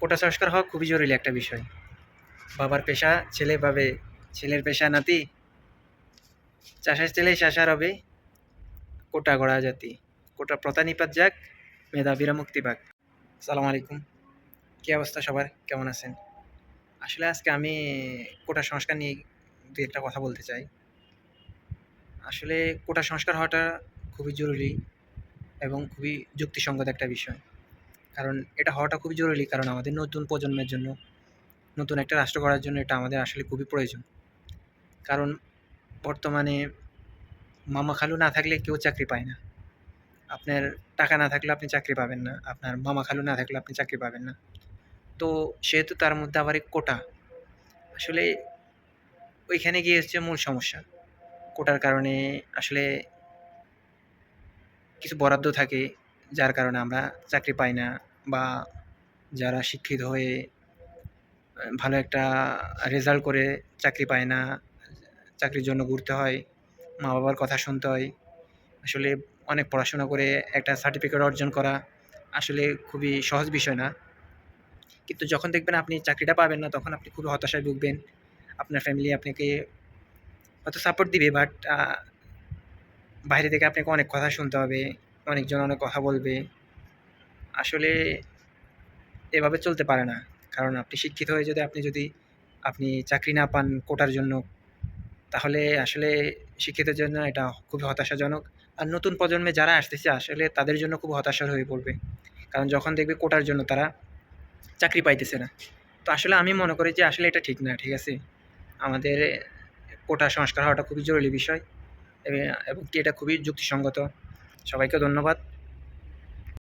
কোটা সংস্কার হওয়া খুবই জরুরি একটা বিষয়। বাবার পেশা ছেলে পাবে, ছেলের পেশা নাতি, চাষার ছেলে শাসার হবে, কোটা গড়া জাতি। কোটা প্রথা নিপাত যাক, মেধাবীরা মুক্তি পাক। আসসালামু আলাইকুম। কী অবস্থা সবার? কেমন আছেন? আসলে আজকে আমি কোটা সংস্কার নিয়ে দু একটা কথা বলতে চাই। আসলে কোটা সংস্কার হওয়াটা খুবই জরুরি এবং খুবই যুক্তিসঙ্গত একটা বিষয়। কারণ এটা হওয়াটা খুবই জরুরি, কারণ আমাদের নতুন প্রজন্মের জন্য, নতুন একটা রাষ্ট্র গড়ার জন্য এটা আমাদের আসলে খুবই প্রয়োজন। কারণ বর্তমানে মামা খালু না থাকলে কেউ চাকরি পায় না। আপনার টাকা না থাকলে আপনি চাকরি পাবেন না। আপনার মামা খালু না থাকলে আপনি চাকরি পাবেন না। তো সেহেতু তার মধ্যে আবার এই কোটা। আসলে ওইখানে গিয়ে হচ্ছে মূল সমস্যা। কোটার কারণে আসলে কিছু বরাদ্দ থাকে, যার কারণে আমরা চাকরি পাই না, বা যারা শিক্ষিত হয়ে ভালো একটা রেজাল্ট করে চাকরি পায় না, চাকরির জন্য ঘুরতে হয়, মা-বাবার কথা শুনতে হয়। আসলে অনেক পড়াশোনা করে একটা সার্টিফিকেট অর্জন করা আসলে খুবই সহজ বিষয় না। কিন্তু যখন দেখবেন আপনি চাকরিটা পাবেন না, তখন আপনি খুবই হতাশায় ভুগবেন। আপনার ফ্যামিলি আপনাকে হয়তো সাপোর্ট দিবে, বাট বাইরে থেকে আপনাকে অনেক কথা শুনতে হবে, অনেকজন অনেক কথা বলবে। আসলে এভাবে চলতে পারে না। কারণ আপনি শিক্ষিত হয়ে আপনি চাকরি না পান কোটার জন্য, তাহলে আসলে শিক্ষিতের জন্য এটা খুবই হতাশাজনক। আর নতুন প্রজন্মে যারা আসতেছে আসলে তাদের জন্য খুব হতাশার হয়ে পড়বে। কারণ যখন দেখবে কোটার জন্য তারা চাকরি পাইতেছে না। তো আসলে আমি মনে করি যে আসলে এটা ঠিক না, ঠিক আছে? আমাদের কোটা সংস্কার হওয়াটা খুবই জরুরি বিষয়, এবং কি এটা খুবই যুক্তিসঙ্গত। সবাইকে ধন্যবাদ।